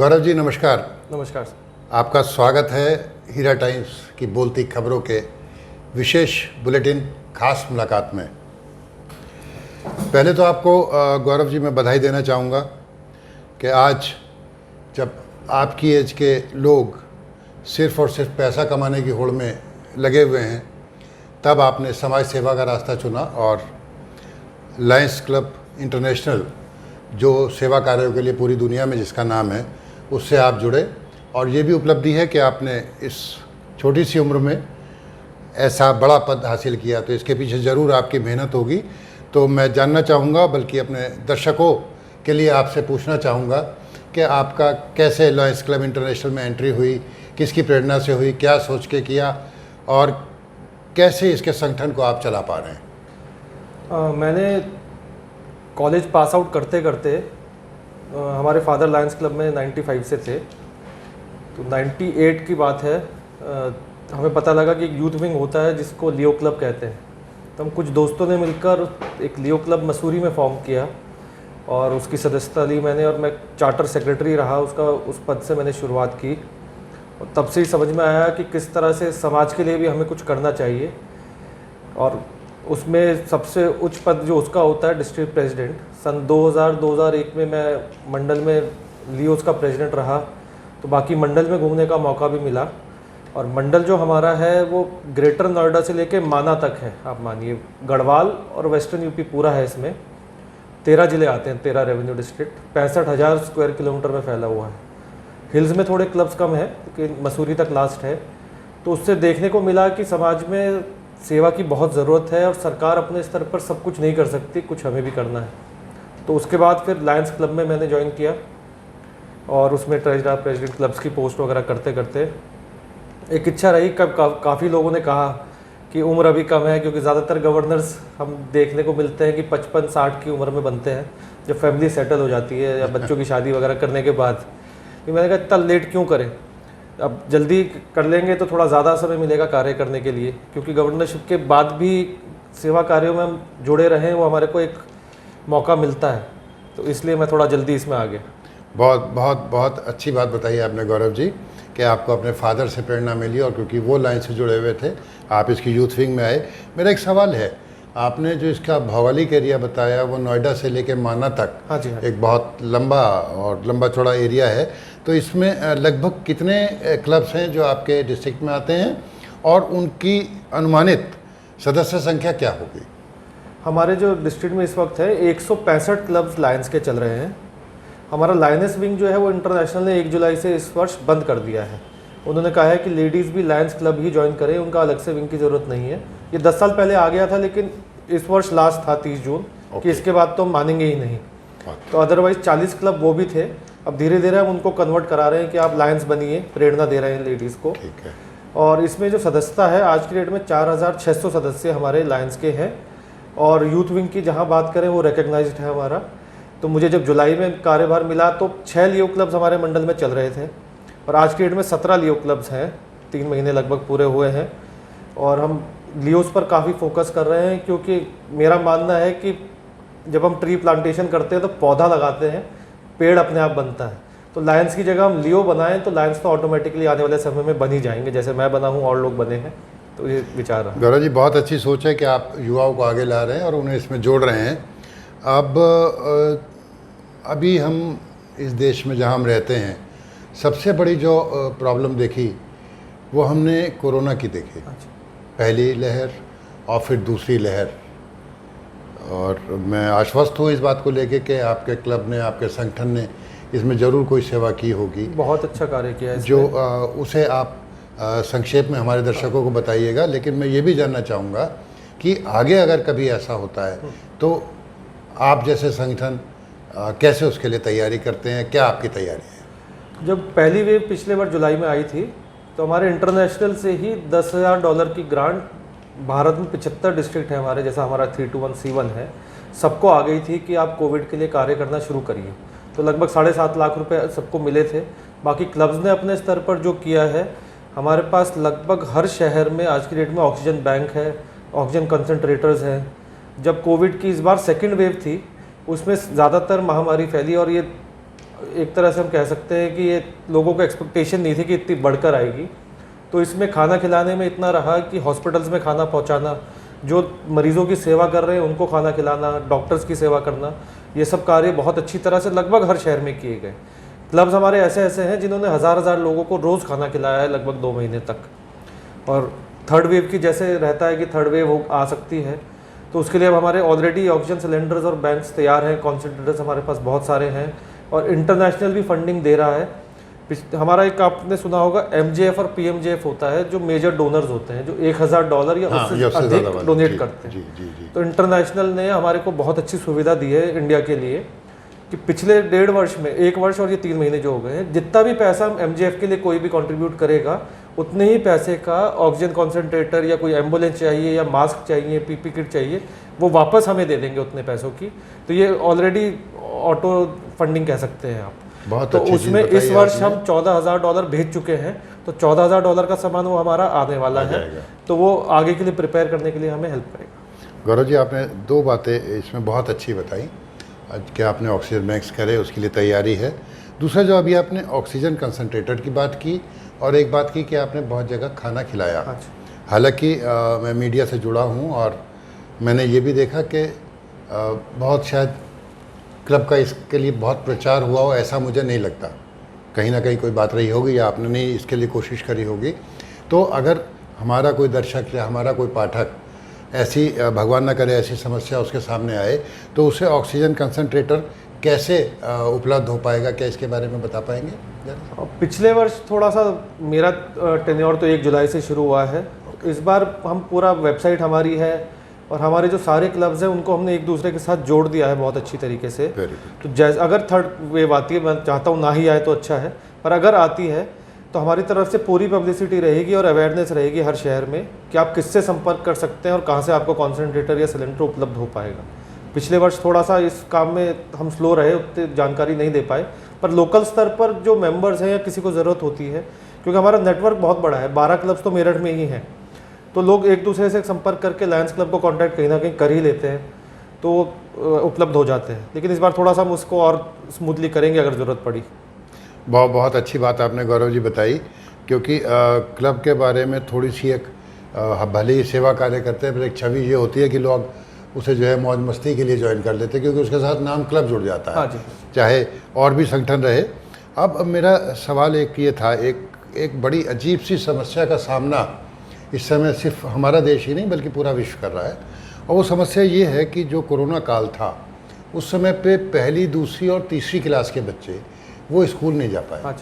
गौरव जी नमस्कार। नमस्कार सर। आपका स्वागत है हीरा टाइम्स की बोलती खबरों के विशेष बुलेटिन खास मुलाकात में। पहले तो आपको गौरव जी मैं बधाई देना चाहूँगा कि आज जब आपकी एज के लोग सिर्फ़ और सिर्फ पैसा कमाने की होड़ में लगे हुए हैं, तब आपने समाज सेवा का रास्ता चुना और लायंस क्लब इंटरनेशनल जो सेवा कार्यों के लिए पूरी दुनिया में जिसका नाम है, उससे आप जुड़े। और ये भी उपलब्धि है कि आपने इस छोटी सी उम्र में ऐसा बड़ा पद हासिल किया, तो इसके पीछे ज़रूर आपकी मेहनत होगी। तो मैं जानना चाहूँगा, बल्कि अपने दर्शकों के लिए आपसे पूछना चाहूँगा कि आपका कैसे लायंस क्लब इंटरनेशनल में एंट्री हुई, किसकी प्रेरणा से हुई, क्या सोच के किया और कैसे इसके संगठन को आप चला पा रहे हैं? मैंने कॉलेज पास आउट करते करते हमारे फादर लायंस क्लब में 95 से थे, तो 98 की बात है। हमें पता लगा कि एक यूथ विंग होता है जिसको लियो क्लब कहते हैं। तो हम कुछ दोस्तों ने मिलकर एक लियो क्लब मसूरी में फॉर्म किया और उसकी सदस्यता ली मैंने, और मैं चार्टर सेक्रेटरी रहा उसका। उस पद से मैंने शुरुआत की और तब से ही समझ में आया कि किस तरह से समाज के लिए भी हमें कुछ करना चाहिए। और उसमें सबसे उच्च पद जो उसका होता है डिस्ट्रिक्ट प्रेसिडेंट। सन 2000-2001 में मैं मंडल में लियोस का प्रेसिडेंट रहा, तो बाकी मंडल में घूमने का मौका भी मिला। और मंडल जो हमारा है वो ग्रेटर नोएडा से लेके माना तक है। आप मानिए गढ़वाल और वेस्टर्न यूपी पूरा है। इसमें 13 ज़िले आते हैं, 13 रेवेन्यू डिस्ट्रिक्ट, 65,000 स्क्वायर किलोमीटर में फैला हुआ है। हिल्स में थोड़े क्लब्स कम है, लेकिन मसूरी तक लास्ट है। तो उससे देखने को मिला कि समाज में सेवा की बहुत ज़रूरत है और सरकार अपने स्तर पर सब कुछ नहीं कर सकती, कुछ हमें भी करना है। तो उसके बाद फिर लायंस क्लब में मैंने ज्वाइन किया और उसमें ट्रेजरर प्रेसिडेंट क्लब्स की पोस्ट वगैरह करते करते एक इच्छा रही। काफ़ी लोगों ने कहा कि उम्र अभी कम है, क्योंकि ज़्यादातर गवर्नर्स हम देखने को मिलते हैं कि 55-60 की उम्र में बनते हैं, जब फैमिली सेटल हो जाती है या बच्चों की शादी वगैरह करने के बाद। तो मैंने कहा इतना लेट क्यों करें, अब जल्दी कर लेंगे तो थोड़ा ज़्यादा समय मिलेगा कार्य करने के लिए, क्योंकि गवर्नरशिप के बाद भी सेवा कार्यों में हम जुड़े रहें, वो हमारे को एक मौका मिलता है। तो इसलिए मैं थोड़ा जल्दी इसमें आ गया। बहुत अच्छी बात बताई आपने गौरव जी कि आपको अपने फादर से प्रेरणा मिली और क्योंकि वो लाइन से जुड़े हुए थे आप इसकी यूथ विंग में आए। मेरा एक सवाल है, आपने जो इसका भौगोलिक एरिया बताया वो नोएडा से लेकर माना तक, हाँ जी, हाँ। एक बहुत लंबा चौड़ा एरिया है। तो इसमें लगभग कितने क्लब्स हैं जो आपके डिस्ट्रिक्ट में आते हैं और उनकी अनुमानित सदस्य संख्या क्या होगी? हमारे जो डिस्ट्रिक्ट में इस वक्त है 165 क्लब्स लायंस के चल रहे हैं। हमारा लायंस विंग जो है वो इंटरनेशनल ने 1 जुलाई से इस वर्ष बंद कर दिया है। उन्होंने कहा है कि लेडीज़ भी लायंस क्लब ही ज्वाइन करें, उनका अलग से विंग की ज़रूरत नहीं है। ये 10 साल पहले आ गया था, लेकिन इस वर्ष लास्ट था 30 जून कि इसके बाद तो हम मानेंगे ही नहीं। तो अदरवाइज 40 क्लब वो भी थे। अब धीरे धीरे हम उनको कन्वर्ट करा रहे हैं कि आप लायंस बनिए, प्रेरणा दे रहे हैं लेडीज़ को। ठीक है। और इसमें जो सदस्यता है आज की डेट में 4,600 सदस्य हमारे लायंस के हैं। और यूथ विंग की जहां बात करें वो रिकग्नाइज्ड है हमारा। तो मुझे जब जुलाई में कार्यभार मिला तो 6 लियो क्लब्स हमारे मंडल में चल रहे थे और आज की डेट में 17 लियो क्लब्स हैं। 3 महीने लगभग पूरे हुए हैं और हम लियोस पर काफ़ी फोकस कर रहे हैं, क्योंकि मेरा मानना है कि जब हम ट्री प्लांटेशन करते हैं तो पौधा लगाते हैं, पेड़ अपने आप बनता है। तो लायंस की जगह हम लियो बनाएं तो लायंस तो ऑटोमेटिकली आने वाले समय में बन ही जाएंगे, जैसे मैं बना हूँ और लोग बने हैं। तो ये विचार है। गौरव जी बहुत अच्छी सोच है कि आप युवाओं को आगे ला रहे हैं और उन्हें इसमें जोड़ रहे हैं। अब अभी हम इस देश में जहाँ हम रहते हैं, सबसे बड़ी जो प्रॉब्लम देखी वो हमने कोरोना की देखी। पहली लहर और फिर दूसरी लहर। और मैं आश्वस्त हूँ इस बात को लेके कि आपके क्लब ने, आपके संगठन ने इसमें ज़रूर कोई सेवा की होगी। बहुत अच्छा कार्य किया है जो उसे आप संक्षेप में हमारे दर्शकों को बताइएगा। लेकिन मैं ये भी जानना चाहूँगा कि आगे अगर कभी ऐसा होता है तो आप जैसे संगठन कैसे उसके लिए तैयारी करते हैं, क्या आपकी तैयारी है? जब पहली वेव पिछले बार जुलाई में आई थी तो हमारे इंटरनेशनल से ही $10,000 की ग्रांट, भारत में 75 डिस्ट्रिक्ट है हमारे, जैसा हमारा 321C1 है, सबको आ गई थी कि आप कोविड के लिए कार्य करना शुरू करिए। तो लगभग 7.5 लाख रुपए सबको मिले थे। बाकी क्लब्स ने अपने स्तर पर जो किया है, हमारे पास लगभग हर शहर में आज की डेट में ऑक्सीजन बैंक है, ऑक्सीजन कंसनट्रेटर्स हैं। जब कोविड की इस बार सेकेंड वेव थी उसमें ज़्यादातर महामारी फैली और ये एक तरह से हम कह सकते हैं कि ये लोगों को एक्सपेक्टेशन नहीं थी कि इतनी बढ़कर आएगी। तो इसमें खाना खिलाने में इतना रहा कि हॉस्पिटल्स में खाना पहुंचाना, जो मरीजों की सेवा कर रहे हैं उनको खाना खिलाना, डॉक्टर्स की सेवा करना, ये सब कार्य बहुत अच्छी तरह से लगभग हर शहर में किए गए। क्लब्स हमारे ऐसे ऐसे हैं जिन्होंने हज़ार लोगों को रोज़ खाना खिलाया है लगभग 2 महीने तक। और थर्ड वेव की जैसे रहता है कि थर्ड वेव आ सकती है, तो उसके लिए अब हमारे ऑलरेडी ऑक्सीजन सिलेंडर्स और बैंक्स तैयार हैं, कॉन्सेंट्रेटर्स हमारे पास बहुत सारे हैं और इंटरनेशनल भी फंडिंग दे रहा है। हमारा एक आपने सुना होगा MJF और PMJF होता है, जो मेजर डोनर्स होते हैं, जो $1000 या उससे अधिक डोनेट करते हैं। तो इंटरनेशनल ने हमारे को बहुत अच्छी सुविधा दी है इंडिया के लिए कि पिछले 1.5 वर्ष में, 1 वर्ष और ये 3 महीने जो हो गए हैं, जितना भी पैसा MJF के लिए कोई भी कंट्रीब्यूट करेगा उतने ही पैसे का ऑक्सीजन कॉन्सेंट्रेटर या कोई एम्बुलेंस चाहिए या मास्क चाहिए, PP किट चाहिए, वो वापस हमें दे देंगे उतने पैसों की। तो ये ऑलरेडी ऑटो फंडिंग कह सकते हैं आप। बहुत तो उसमें इस वर्ष हम $14,000 भेज चुके हैं, तो $14,000 का सामान वो हमारा आने वाला है, तो वो आगे के लिए प्रिपेयर करने के लिए हमें हेल्प करेगा। गौरव जी, आपने 2 बातें इसमें बहुत अच्छी बताई कि आपने ऑक्सीजन बैंक्स करे, उसके लिए तैयारी है। दूसरा, जो अभी आपने ऑक्सीजन कंसनट्रेटर की बात की और एक बात की कि आपने बहुत जगह खाना खिलाया। हालांकि मैं मीडिया से जुड़ा हूं और मैंने ये भी देखा कि बहुत शायद क्लब का इसके लिए बहुत प्रचार हुआ हो, ऐसा मुझे नहीं लगता। कहीं ना कहीं कोई बात रही होगी या आपने नहीं इसके लिए कोशिश करी होगी। तो अगर हमारा कोई दर्शक या हमारा कोई पाठक ऐसी, भगवान ना करे, ऐसी समस्या उसके सामने आए, तो उसे ऑक्सीजन कंसनट्रेटर कैसे उपलब्ध हो पाएगा, क्या इसके बारे में बता पाएंगे? पिछले वर्ष थोड़ा सा मेरा टेन्योर तो 1 जुलाई से शुरू हुआ है। इस बार हम पूरा वेबसाइट हमारी है और हमारे जो सारे क्लब्स हैं उनको हमने एक दूसरे के साथ जोड़ दिया है बहुत अच्छी तरीके से। तो जैसे अगर थर्ड वेव आती है, मैं चाहता हूँ ना ही आए तो अच्छा है, पर अगर आती है तो हमारी तरफ से पूरी पब्लिसिटी रहेगी और अवेयरनेस रहेगी हर शहर में कि आप किससे संपर्क कर सकते हैं और कहाँ से आपको कॉन्सेंट्रेटर या सिलेंडर उपलब्ध हो पाएगा। पिछले वर्ष थोड़ा सा इस काम में हम स्लो रहे, उतनी जानकारी नहीं दे पाए, पर लोकल स्तर पर जो मेंबर्स हैं या किसी को ज़रूरत होती है, क्योंकि हमारा नेटवर्क बहुत बड़ा है, 12 क्लब्स तो मेरठ में ही हैं, तो लोग एक दूसरे से संपर्क करके लायंस क्लब को कांटेक्ट कहीं ना कहीं कर ही लेते हैं, तो उपलब्ध हो जाते हैं। लेकिन इस बार थोड़ा सा हम उसको और स्मूथली करेंगे अगर ज़रूरत पड़ी। बहुत अच्छी बात आपने गौरव जी बताई, क्योंकि क्लब के बारे में थोड़ी सी एक भले ही सेवा कार्य करते हैं, पर एक छवि ये होती है कि लोग उसे जो है मौज मस्ती के लिए ज्वाइन कर लेते हैं, क्योंकि उसके साथ नाम क्लब जुड़ जाता है। हाँ जी। चाहे और भी संगठन रहे। अब मेरा सवाल एक ये था, एक बड़ी अजीब सी समस्या का सामना इस समय सिर्फ हमारा देश ही नहीं बल्कि पूरा विश्व कर रहा है, और वो समस्या ये है कि जो कोरोना काल था उस समय पे 1ली, 2री और 3री क्लास के बच्चे वो स्कूल नहीं जा पाए,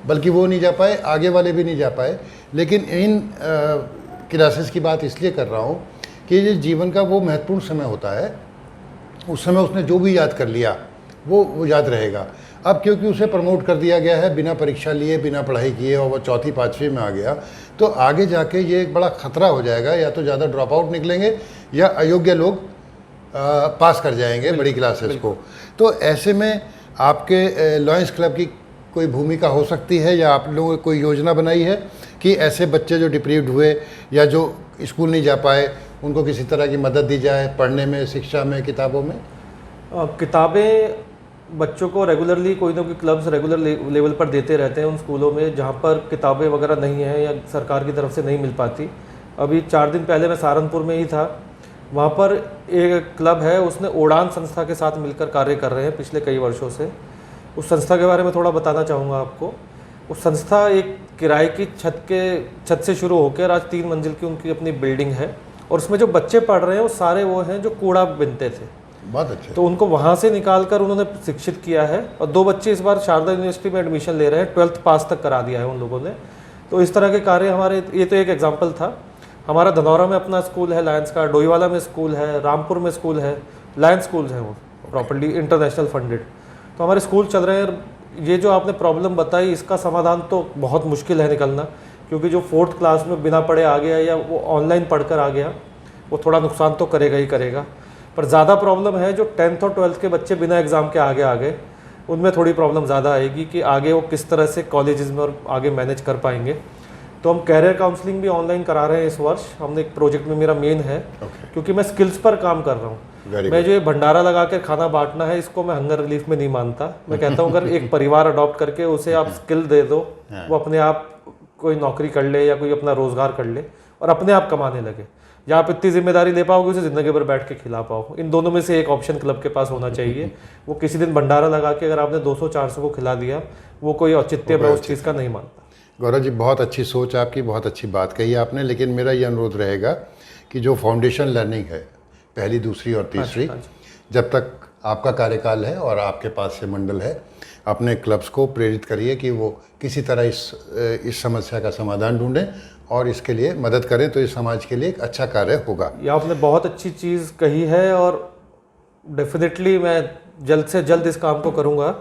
बल्कि वो नहीं जा पाए, आगे वाले भी नहीं जा पाए। लेकिन इन क्लासेस की बात इसलिए कर रहा हूँ कि ये जीवन का वो महत्वपूर्ण समय होता है, उस समय उसने जो भी याद कर लिया वो याद रहेगा। अब क्योंकि उसे प्रमोट कर दिया गया है बिना परीक्षा लिए, बिना पढ़ाई किए, और वो 4ठी 5वीं में आ गया, तो आगे जाके ये एक बड़ा ख़तरा हो जाएगा, या तो ज़्यादा ड्रॉप आउट निकलेंगे या अयोग्य लोग पास कर जाएंगे बड़ी क्लासेस को। तो ऐसे में आपके लॉयंस क्लब की कोई भूमिका हो सकती है, या आप लोगों ने कोई योजना बनाई है कि ऐसे बच्चे जो डिप्रीव्ड हुए या जो स्कूल नहीं जा पाए उनको किसी तरह की मदद दी जाए पढ़ने में, शिक्षा में, किताबों में? किताबें बच्चों को रेगुलरली कोई ना कोई क्लब्स रेगुलर लेवल पर देते रहते हैं उन स्कूलों में जहाँ पर किताबें वगैरह नहीं हैं या सरकार की तरफ से नहीं मिल पाती। अभी 4 दिन पहले मैं सहारनपुर में ही था, वहाँ पर एक क्लब है, उसने उड़ान संस्था के साथ मिलकर कार्य कर रहे हैं पिछले कई वर्षों से। उस संस्था के बारे में थोड़ा बताना चाहूँगा आपको। उस संस्था एक किराए की छत से शुरू होकर आज 3 मंजिल की उनकी अपनी बिल्डिंग है, और उसमें जो बच्चे पढ़ रहे हैं वो सारे वो हैं जो कूड़ा बिनते थे। बहुत अच्छे। तो उनको वहाँ से निकाल कर उन्होंने शिक्षित किया है, और 2 बच्चे इस बार शारदा यूनिवर्सिटी में एडमिशन ले रहे हैं, 12th पास तक करा दिया है उन लोगों ने। तो इस तरह के कार्य हमारे, ये तो एक एग्जाम्पल था। हमारा धनौरा में अपना स्कूल है लायंस का, डोईवाला में स्कूल है, रामपुर में स्कूल है, लायंस स्कूल है वो प्रॉपर्ली इंटरनेशनल फंडेड। तो हमारे स्कूल चल रहे हैं। ये जो आपने प्रॉब्लम बताई, इसका समाधान तो बहुत मुश्किल है निकलना, क्योंकि जो 4th क्लास में बिना पढ़े आ गया या वो ऑनलाइन पढ़कर आ गया, वो थोड़ा नुकसान तो करेगा ही करेगा। पर ज़्यादा प्रॉब्लम है जो 10th और 12th के बच्चे बिना एग्ज़ाम के आगे आ गए, उनमें थोड़ी प्रॉब्लम ज़्यादा आएगी कि आगे वो किस तरह से कॉलेजेस में और आगे मैनेज कर पाएंगे। तो हम कैरियर काउंसलिंग भी ऑनलाइन करा रहे हैं इस वर्ष। हमने एक प्रोजेक्ट में, मेरा मेन है, क्योंकि मैं स्किल्स पर काम कर रहा हूँ। Very मैं जो ये भंडारा लगा के खाना बांटना है, इसको मैं हंगर रिलीफ में नहीं मानता। मैं कहता हूँ अगर एक परिवार अडॉप्ट करके उसे आप स्किल दे दो, वो अपने आप कोई नौकरी कर ले या कोई अपना रोजगार कर ले और अपने आप कमाने लगे, या आप इतनी जिम्मेदारी ले पाओगे उसे जिंदगी भर बैठ के खिला पाओ। इन दोनों में से एक ऑप्शन क्लब के पास होना चाहिए। वो किसी दिन भंडारा लगा के अगर आपने 200-400 को खिला दिया, वो कोई औचित्य मैं उस चीज़ का नहीं मानता। गौरव जी, बहुत अच्छी सोच आपकी, बहुत अच्छी बात कही आपने, लेकिन मेरा ये अनुरोध रहेगा कि जो फाउंडेशन लर्निंग है, पहली, दूसरी और तीसरी, जब तक आपका कार्यकाल है और आपके पास से मंडल है, अपने क्लब्स को प्रेरित करिए कि वो किसी तरह इस समस्या का समाधान ढूंढें और इसके लिए मदद करें, तो इस समाज के लिए एक अच्छा कार्य होगा। ये आपने बहुत अच्छी चीज़ कही है और डेफिनेटली मैं जल्द से जल्द इस काम को करूँगा।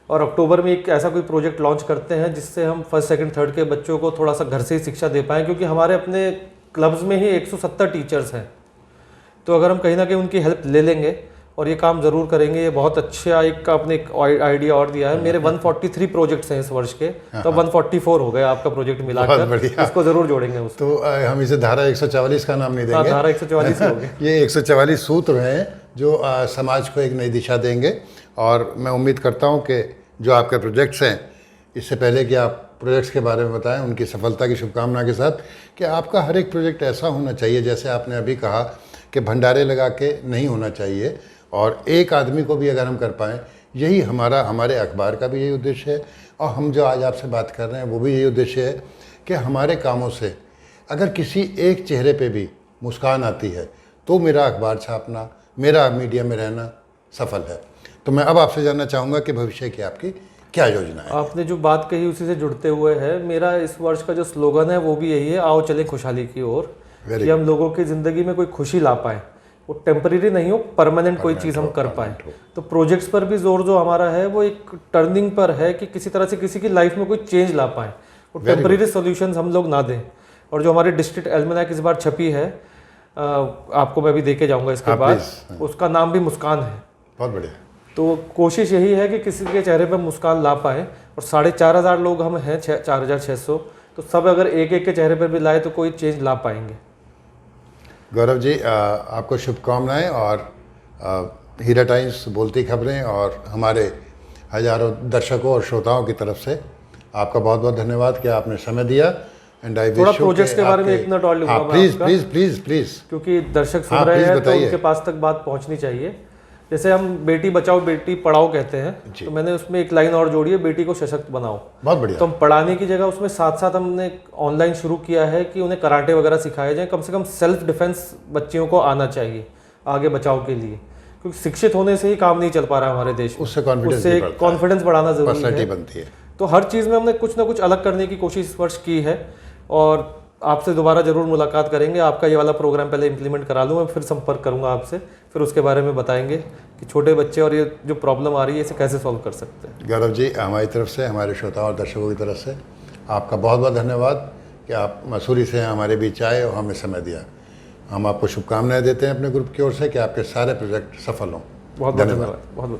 और अक्टूबर में एक ऐसा कोई प्रोजेक्ट लॉन्च करते हैं जिससे हम फर्स्ट, सेकंड, थर्ड के बच्चों को थोड़ा सा घर से ही शिक्षा दे पाएँ, क्योंकि हमारे अपने क्लब्स में ही 170 टीचर्स हैं। तो अगर हम कहीं ना कहीं उनकी हेल्प ले लेंगे और ये काम ज़रूर करेंगे, ये बहुत अच्छा एक आपने एक आइडिया और दिया है। मेरे 143 प्रोजेक्ट्स हैं इस वर्ष के, तो 144 हो गए आपका प्रोजेक्ट मिलाकर, इसको ज़रूर जोड़ेंगे उसको। तो हम इसे धारा 144 का नाम नहीं हाँ, देंगे, धारा 144 हो गए। ये 144 सूत्र हैं जो समाज को एक नई दिशा देंगे। और मैं उम्मीद करता हूँ कि जो आपके प्रोजेक्ट्स हैं, इससे पहले कि आप प्रोजेक्ट्स के बारे में बताएं, उनकी सफलता की शुभकामना के साथ, कि आपका हर एक प्रोजेक्ट ऐसा होना चाहिए, जैसे आपने अभी कहा कि भंडारे लगा के नहीं होना चाहिए, और एक आदमी को भी अगर हम कर पाएँ, यही हमारे अखबार का भी यही उद्देश्य है, और हम जो आज आपसे बात कर रहे हैं वो भी यही उद्देश्य है कि हमारे कामों से अगर किसी एक चेहरे पे भी मुस्कान आती है, तो मेरा अखबार छापना, मेरा मीडिया में रहना सफल है। तो मैं अब आपसे जानना चाहूँगा कि भविष्य की आपकी क्या योजना है? आपने जो बात कही उसी से जुड़ते हुए है, मेरा इस वर्ष का जो स्लोगन है वो भी यही है, आओ चले खुशहाली की ओर, कि हम लोगों की ज़िंदगी में कोई खुशी ला पाएँ, वो टेम्परेरी नहीं हो, परमानेंट कोई चीज़ हम कर पाएँ। तो प्रोजेक्ट्स पर भी जोर जो हमारा है वो एक टर्निंग पर है कि किसी तरह से किसी की लाइफ में कोई चेंज ला पाएँ, वो टेम्परेरी सॉल्यूशंस हम लोग ना दें। और जो हमारी डिस्ट्रिक्ट एल्मनाक इस बार छपी है, आपको मैं भी दे के जाऊँगा इसके बाद, उसका नाम भी मुस्कान है। बहुत बढ़िया। तो कोशिश यही है कि किसी के चेहरे पर मुस्कान ला पाए, और 4500 लोग हम हैं, 4600, तो सब अगर एक एक के चेहरे पर भी लाए तो कोई चेंज ला पाएंगे। गौरव जी, आपको शुभकामनाएं, और हीरा टाइम्स बोलती खबरें और हमारे हजारों दर्शकों और श्रोताओं की तरफ से आपका बहुत बहुत धन्यवाद कि आपने समय दिया। एंड आई थोड़ा प्रोजेक्ट्स के बारे में एक मिनट और लूंगा, प्लीज प्लीज प्लीज प्लीज, क्योंकि दर्शक सुन रहे हैं तो उनके पास तक बात पहुंचनी चाहिए। जैसे हम बेटी बचाओ बेटी पढ़ाओ कहते हैं, तो मैंने उसमें एक लाइन और जोड़ी है, बेटी को सशक्त बनाओ। बहुत बढ़िया। तो हम पढ़ाने की जगह उसमें साथ साथ हमने ऑनलाइन शुरू किया है कि उन्हें कराटे वगैरह सिखाए जाए, कम से कम सेल्फ डिफेंस बच्चियों को आना चाहिए आगे बचाव के लिए, क्योंकि शिक्षित होने से ही काम नहीं चल पा रहा है हमारे देश में, उससे कॉन्फिडेंस बढ़ाना जरूरी बनती है। तो हर चीज़ में हमने कुछ ना कुछ अलग करने की कोशिश इस वर्ष की है, और आपसे दोबारा जरूर मुलाकात करेंगे। आपका ये वाला प्रोग्राम पहले इम्प्लीमेंट करा लूँ, मैं फिर संपर्क करूँगा आपसे, फिर उसके बारे में बताएंगे कि छोटे बच्चे और ये जो प्रॉब्लम आ रही है इसे कैसे सॉल्व कर सकते हैं। गौरव जी, हमारी तरफ से, हमारे श्रोताओं और दर्शकों की तरफ से आपका बहुत बहुत धन्यवाद कि आप मसूरी से हमारे बीच आए और हमें समय दिया। हम आपको शुभकामनाएं देते हैं अपने ग्रुप की ओर से कि आपके सारे प्रोजेक्ट सफल हों। बहुत धन्यवाद। बहुत